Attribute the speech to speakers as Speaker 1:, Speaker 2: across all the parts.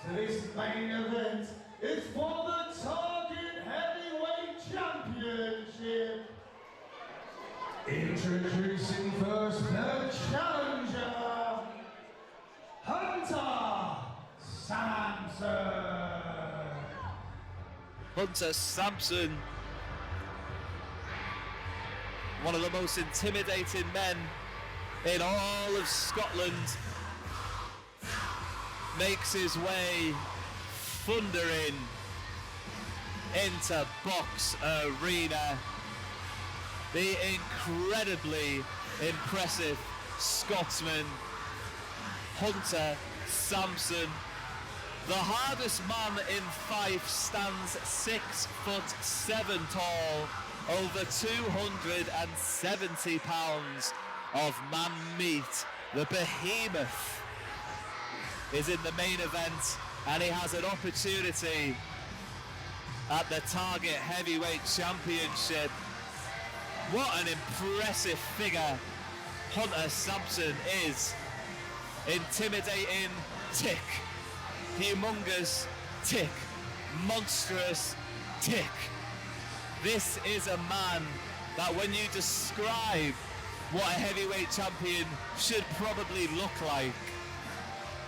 Speaker 1: to this main event. It's for the Target Heavyweight Championship. Introducing first the challenger, Hunter Samson.
Speaker 2: Hunter Samson, one of the most intimidating men in all of Scotland, makes his way thundering into Box Arena. The incredibly impressive Scotsman, Hunter Samson. The hardest man in Fife stands 6'7" tall, over 270 pounds of man meat. The behemoth is in the main event, and he has an opportunity at the Target Heavyweight Championship. What an impressive figure Hunter Samson is. Intimidating, tick. Humongous, tick. Monstrous, tick. This is a man that when you describe what a heavyweight champion should probably look like,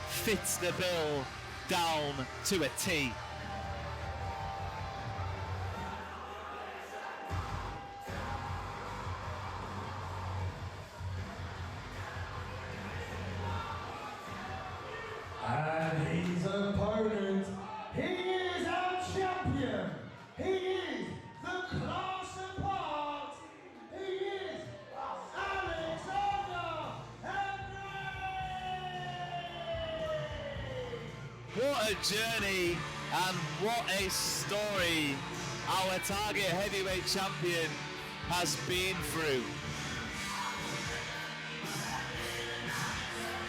Speaker 2: fits the bill down to a T.
Speaker 1: And his opponent, he is our champion. He is the class apart. He is Alexander Henry.
Speaker 2: What a journey and what a story our Target Heavyweight Champion has been through.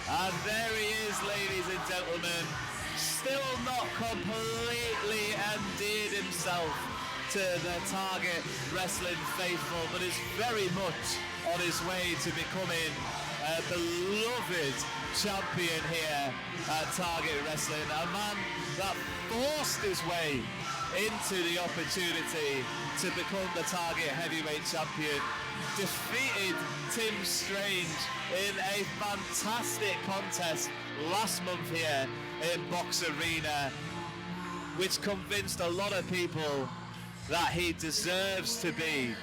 Speaker 2: And there he is, ladies and gentlemen, still not completely endeared himself to the Target Wrestling faithful, but is very much on his way to becoming a beloved champion here at Target Wrestling. A man that forced his way into the opportunity to become the Target Heavyweight Champion. Defeated Tim Strange in a fantastic contest last month here in Box Arena, which convinced a lot of people that he deserves to be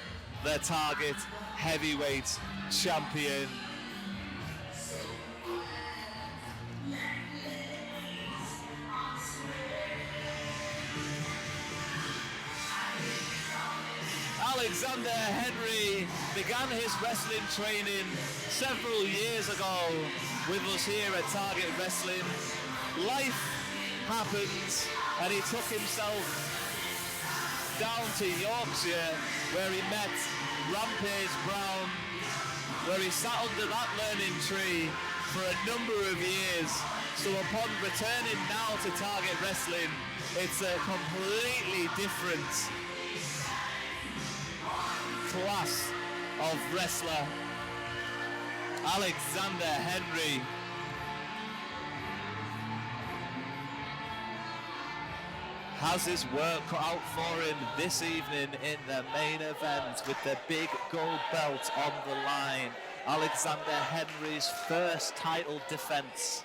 Speaker 2: the Target Heavyweight Champion. Alexander Henry began his wrestling training several years ago with us here at Target Wrestling. Life happened and he took himself down to Yorkshire, where he met Rampage Brown, where he sat under that learning tree for a number of years. So upon returning now to Target Wrestling, it's a completely different class of wrestler. Alexander Henry has his work cut out for him this evening in the main event with the big gold belt on the line. Alexander Henry's first title defense.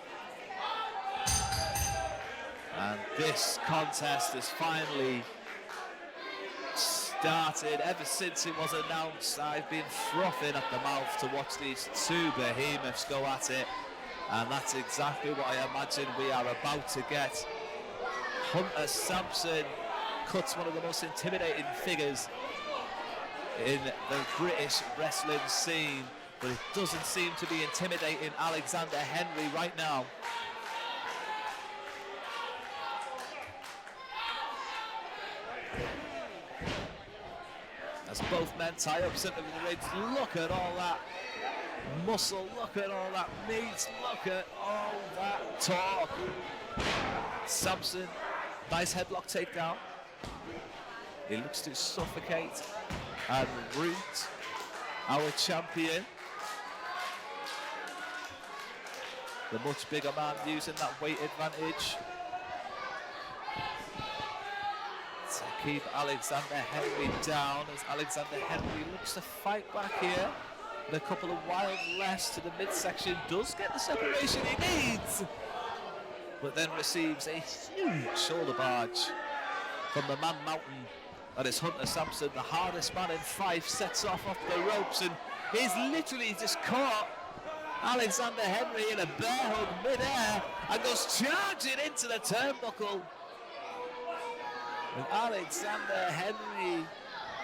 Speaker 2: And this contest is finally started. Ever since it was announced, I've been frothing at the mouth to watch these two behemoths go at it, and that's exactly what I imagine we are about to get. Hunter Samson cuts one of the most intimidating figures in the British wrestling scene, but it doesn't seem to be intimidating Alexander Henry right now. As both men tie up center of the ring. Look at all that muscle, look at all that meat, look at all that talk. Samson, nice headlock takedown. He looks to suffocate and root our champion. The much bigger man using that weight advantage. keep Alexander Henry down, as Alexander Henry looks to fight back here. And a couple of wild lefts to the midsection, does get the separation he needs, but then receives a huge shoulder barge from the man mountain. That is Hunter Samson, the hardest man in Fife, sets off the ropes, and he's literally just caught Alexander Henry in a bear hug mid-air and goes charging into the turnbuckle. And Alexander Henry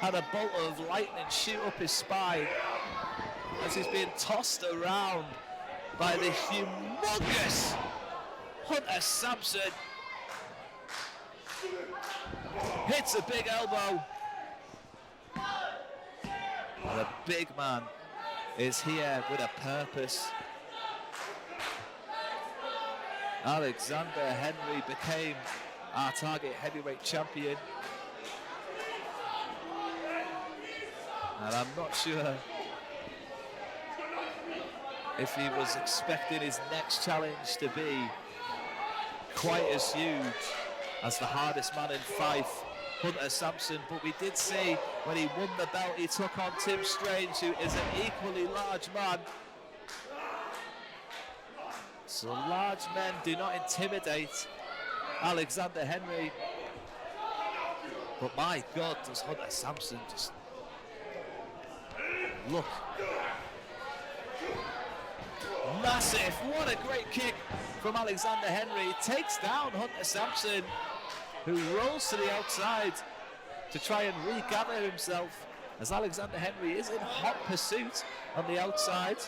Speaker 2: had a bolt of lightning shoot up his spine as he's being tossed around by the humongous Hunter Samson. Hits a big elbow. And the big man is here with a purpose. Alexander Henry became our target heavyweight champion. And I'm not sure if he was expecting his next challenge to be quite as huge as the hardest man in Fife, Hunter Samson, but we did see when he won the belt he took on Tim Strange, who is an equally large man. So large men do not intimidate Alexander Henry, but my God, does Hunter Samson just look massive. What a great kick from Alexander Henry. Takes down Hunter Samson, who rolls to the outside to try and regather himself, as Alexander Henry is in hot pursuit on the outside.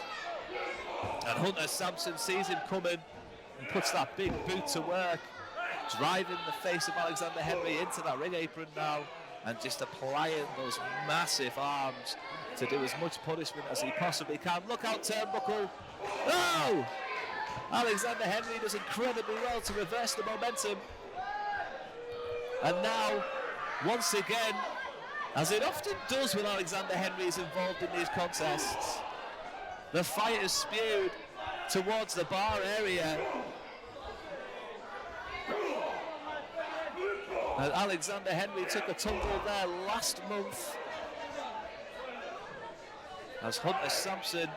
Speaker 2: And Hunter Samson sees him coming and puts that big boot to work, driving the face of Alexander Henry into that ring apron now, and just applying those massive arms to do as much punishment as he possibly can. Look out, turnbuckle. Oh! Alexander Henry does incredibly well to reverse the momentum. And now, once again, as it often does when Alexander Henry is involved in these contests, the fight is spewed towards the bar area. And Alexander Henry took a tumble there last month, as Hunter Samson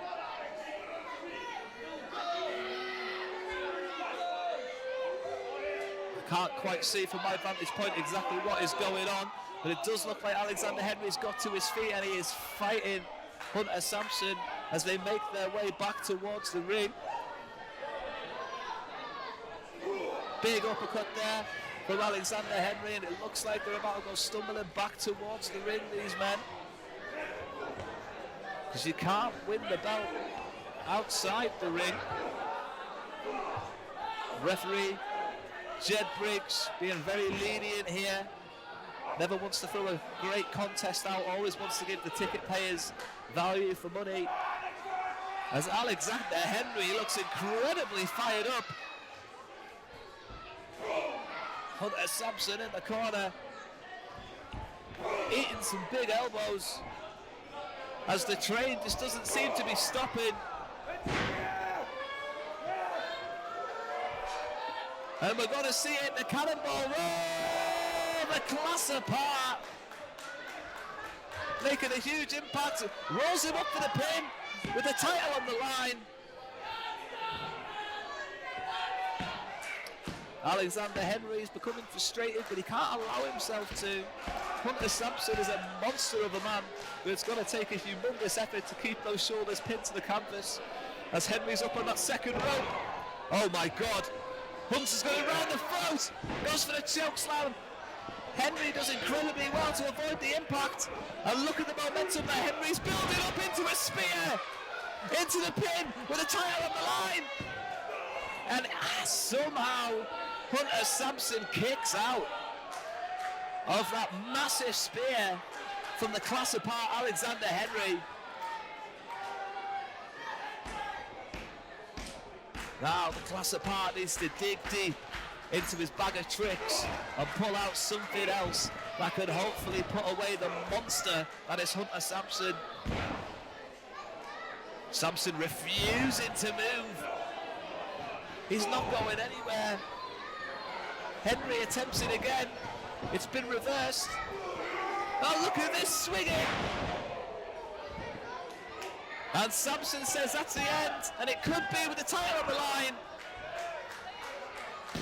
Speaker 2: can't quite see from my vantage point exactly what is going on, but it does look like Alexander Henry's got to his feet and he is fighting Hunter Samson as they make their way back towards the ring. Big uppercut there from Alexander Henry, and it looks like they're about to go stumbling back towards the ring, these men, because you can't win the belt outside the ring. Referee Jed Briggs being very lenient here. Never wants to throw a great contest out, always wants to give the ticket payers value for money. As Alexander Henry looks incredibly fired up. Hunter Samson in the corner, eating some big elbows, as the train just doesn't seem to be stopping. And we're going to see it, the cannonball roll, the class apart, making a huge impact, rolls him up for the pin with the title on the line. Alexander Henry is becoming frustrated, but he can't allow himself to. Hunter Samson is a monster of a man, but it's going to take a humongous effort to keep those shoulders pinned to the canvas, as Henry's up on that second rope. Oh my God. Hunter's going around the throat, goes for the choke slam. Henry does incredibly well to avoid the impact. And look at the momentum that Henry's building up into a spear, into the pin with a title on the line. And somehow Hunter Samson kicks out of that massive spear from the class apart Alexander Henry. Now the class apart needs to dig deep into his bag of tricks and pull out something else that could hopefully put away the monster that is Hunter Samson. Samson refusing to move. He's not going anywhere. Henry attempts it again. It's been reversed. Oh, look at this swinging. And Samson says that's the end, and it could be with the title on the line.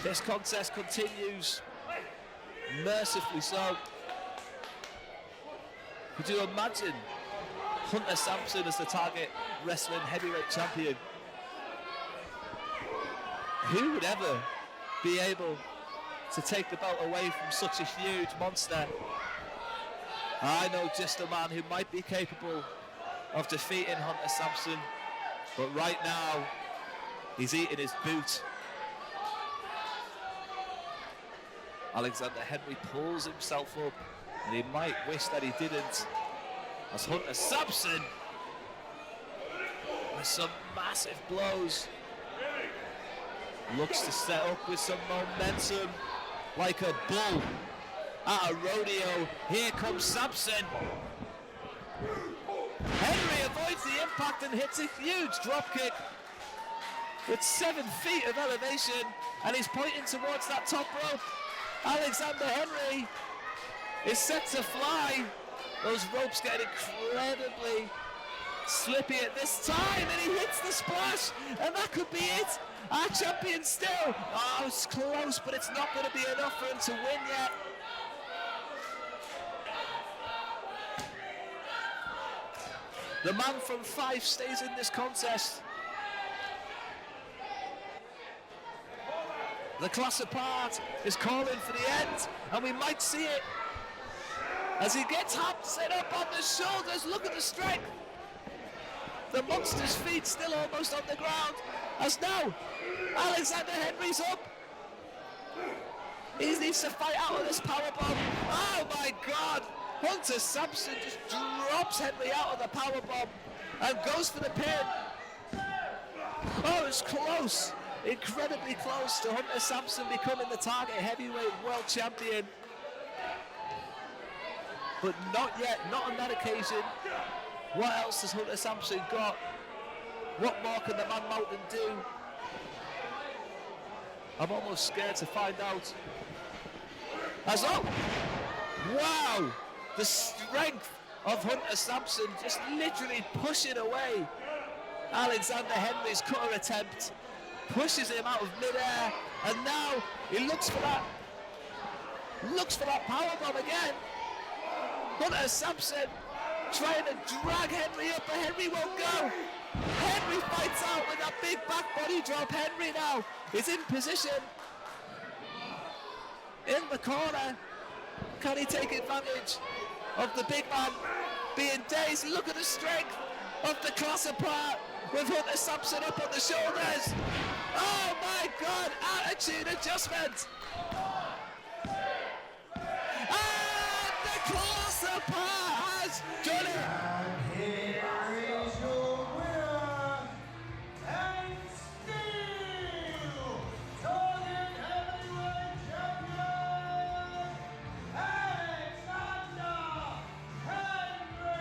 Speaker 2: This contest continues, mercifully so. Could you imagine Hunter Samson as the Target Wrestling Heavyweight Champion? Who would ever be able to take the belt away from such a huge monster? I know just a man who might be capable of defeating Hunter Samson, but right now he's eating his boot. Alexander Henry pulls himself up, and he might wish that he didn't, as Hunter Samson, with some massive blows, looks to set up with some momentum like a bull at a rodeo. Here comes Samson. Henry avoids the impact and hits a huge dropkick with 7 feet of elevation, and he's pointing towards that top rope. Alexander Henry is set to fly. Those ropes get incredibly slippy at this time, and he hits the splash, and that could be it. Our champion still. Oh, it's close, but it's not going to be enough for him to win yet. The man from Fife stays in this contest. The class apart is calling for the end, and we might see it as he gets set up on the shoulders. Look at the strength. The monster's feet still almost on the ground, as now Alexander Henry's up. He needs to fight out of this powerbomb. Oh my God! Hunter Samson just drops Henry out of the powerbomb and goes for the pin. Oh, it's close. Incredibly close to Hunter Samson becoming the Target Heavyweight World Champion. But not yet, not on that occasion. What else has Hunter Samson got? What more can the Man Mountain do? I'm almost scared to find out. As oh! Wow! The strength of Hunter Samson just literally pushing away Alexander Henry's cutter attempt. Pushes him out of midair, and now he looks for that powerbomb again. Hunter Samson trying to drag Henry up, but Henry won't go. Henry fights out with that big back body drop. Henry now is in position in the corner. Can he take advantage of the big man being dazed? Look at the strength of the class apart with Hunter Samson up on the shoulders. Oh my God, attitude adjustment. And the class apart has done it.
Speaker 1: And here is your winner, and still Target Heavyweight Champion, Alexander Henry.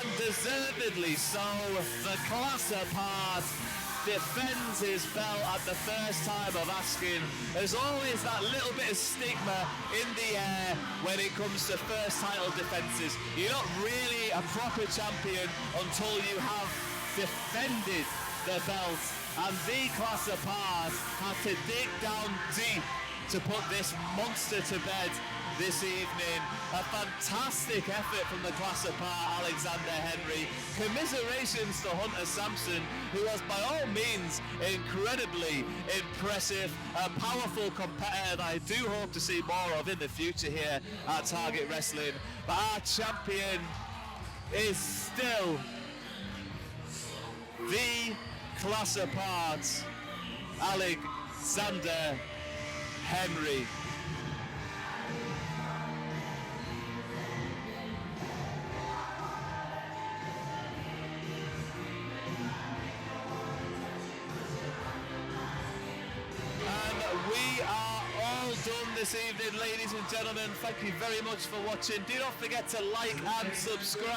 Speaker 2: Undeservedly so, the class apart defends his belt at the first time of asking. There's always that little bit of stigma in the air when it comes to first title defenses. You're not really a proper champion until you have defended the belt, and the class apart had to dig down deep to put this monster to bed this evening. A fantastic effort from the class apart, Alexander Henry. Commiserations to Hunter Samson, who was by all means incredibly impressive, a powerful competitor that I do hope to see more of in the future here at Target Wrestling. But our champion is still the class apart, Alexander Henry. We are all done this evening, ladies and gentlemen. Thank you very much for watching. Do not forget to like and subscribe.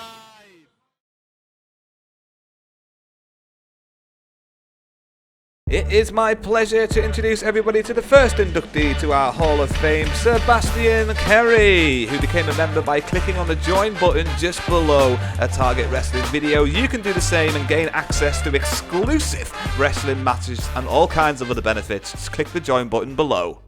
Speaker 3: It is my pleasure to introduce everybody to the first inductee to our Hall of Fame, Sebastian Kerry, who became a member by clicking on the join button just below a Target Wrestling video. You can do the same and gain access to exclusive wrestling matches and all kinds of other benefits. Just click the join button below.